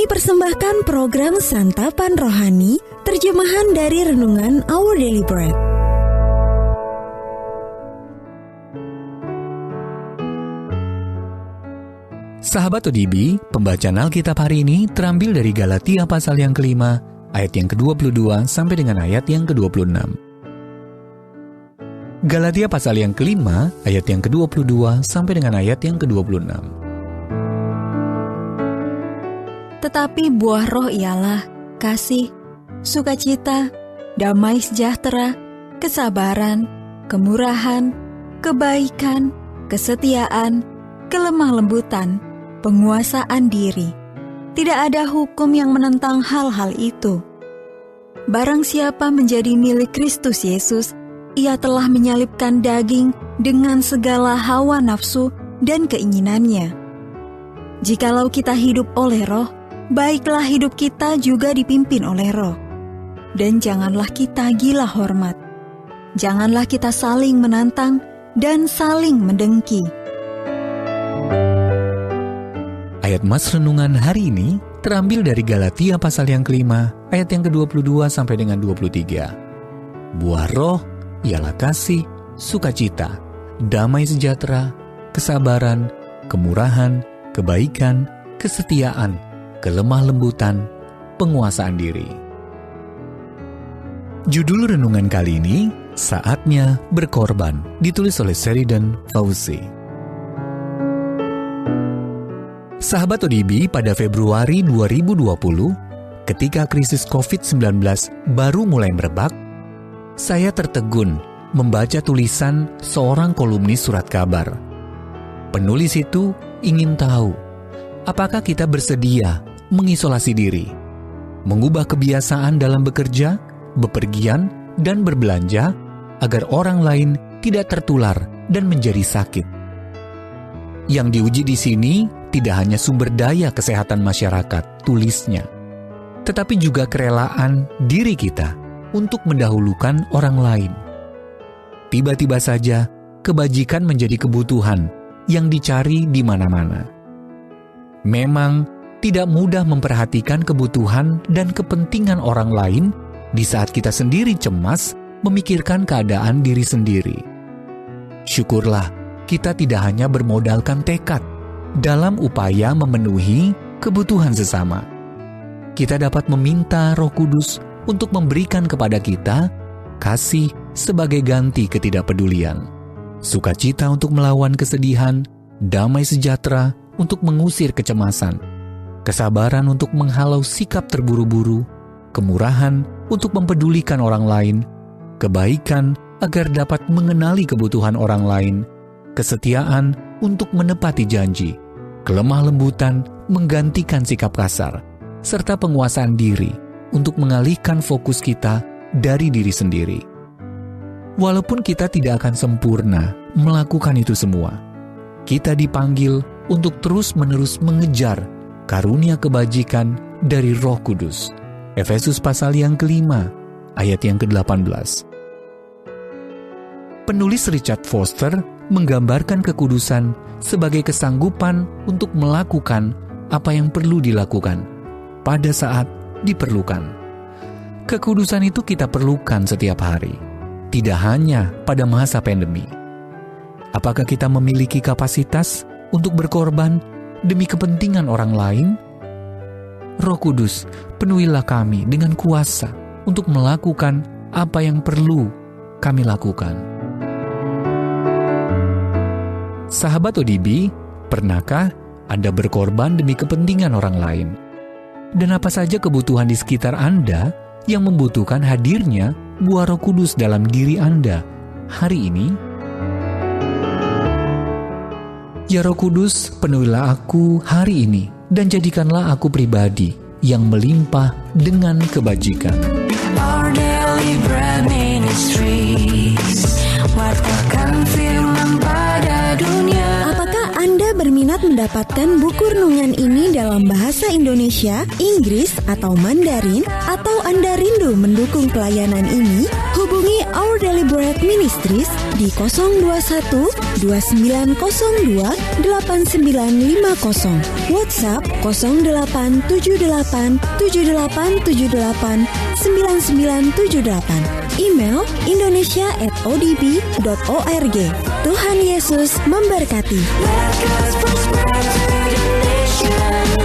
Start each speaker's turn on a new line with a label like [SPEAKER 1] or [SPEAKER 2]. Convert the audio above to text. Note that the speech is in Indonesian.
[SPEAKER 1] Kami persembahkan program Santapan Rohani, terjemahan dari Renungan Our Daily Bread.
[SPEAKER 2] Sahabat ODB, pembacaan Alkitab hari ini terambil dari Galatia pasal yang kelima, ayat yang ke-22 sampai dengan ayat yang ke-26. Galatia pasal yang kelima, ayat yang ke-22 sampai dengan ayat yang ke-26.
[SPEAKER 3] Tetapi buah roh ialah kasih, sukacita, damai sejahtera, kesabaran, kemurahan, kebaikan, kesetiaan, kelemah lembutan, penguasaan diri. Tidak ada hukum yang menentang hal-hal itu. Barang siapa menjadi milik Kristus Yesus, ia telah menyalibkan daging dengan segala hawa nafsu dan keinginannya. Jikalau kita hidup oleh roh, baiklah hidup kita juga dipimpin oleh roh. Dan janganlah kita gila hormat. Janganlah kita saling menantang dan saling mendengki.
[SPEAKER 2] Ayat Mas Renungan hari ini terambil dari Galatia pasal yang kelima, ayat yang ke-22 sampai dengan 23. Buah roh ialah kasih, sukacita, damai sejahtera, kesabaran, kemurahan, kebaikan, kesetiaan, kelemah lembutan, penguasaan diri. Judul renungan kali ini, Saatnya Berkorban, ditulis oleh Sheridan Fauzi. Sahabat ODB, pada Februari 2020, ketika krisis COVID-19 baru mulai merebak, saya tertegun membaca tulisan seorang kolumnis surat kabar. Penulis itu ingin tahu, apakah kita bersedia mengisolasi diri, mengubah kebiasaan dalam bekerja, bepergian, dan berbelanja agar orang lain tidak tertular dan menjadi sakit. Yang diuji di sini tidak hanya sumber daya kesehatan masyarakat, tulisnya, tetapi juga kerelaan diri kita untuk mendahulukan orang lain. Tiba-tiba saja, kebajikan menjadi kebutuhan yang dicari di mana-mana. Memang tidak mudah memperhatikan kebutuhan dan kepentingan orang lain di saat kita sendiri cemas memikirkan keadaan diri sendiri. Syukurlah kita tidak hanya bermodalkan tekad dalam upaya memenuhi kebutuhan sesama. Kita dapat meminta Roh Kudus untuk memberikan kepada kita kasih sebagai ganti ketidakpedulian, sukacita untuk melawan kesedihan, damai sejahtera untuk mengusir kecemasan, kesabaran untuk menghalau sikap terburu-buru, kemurahan untuk mempedulikan orang lain, kebaikan agar dapat mengenali kebutuhan orang lain, kesetiaan untuk menepati janji, kelemah lembutan menggantikan sikap kasar, serta penguasaan diri untuk mengalihkan fokus kita dari diri sendiri. Walaupun kita tidak akan sempurna melakukan itu semua, kita dipanggil untuk terus-menerus mengejar karunia kebajikan dari Roh Kudus. Efesus pasal yang kelima, ayat yang ke-18. Penulis Richard Foster menggambarkan kekudusan sebagai kesanggupan untuk melakukan apa yang perlu dilakukan pada saat diperlukan. Kekudusan itu kita perlukan setiap hari, tidak hanya pada masa pandemi. Apakah kita memiliki kapasitas untuk berkorban demi kepentingan orang lain? Roh Kudus, penuhilah kami dengan kuasa untuk melakukan apa yang perlu kami lakukan. Sahabat ODB, pernahkah Anda berkorban demi kepentingan orang lain? Dan apa saja kebutuhan di sekitar Anda yang membutuhkan hadirnya buah Roh Kudus dalam diri Anda hari ini? Ya Roh Kudus, penuhilah aku hari ini, dan jadikanlah aku pribadi yang melimpah dengan kebajikan.
[SPEAKER 4] Our Daily Bread Ministries, wartakan firman pada dunia.
[SPEAKER 1] Apakah Anda berminat mendapatkan buku renungan ini dalam bahasa Indonesia, Inggris, atau Mandarin? Atau Anda rindu mendukung pelayanan ini? Hubungi Our Daily Bread Ministries di 021 2902-8950. WhatsApp 0878789978. Email indonesia@odb.org. Tuhan Yesus memberkati.
[SPEAKER 4] Let God's prosper to the nations.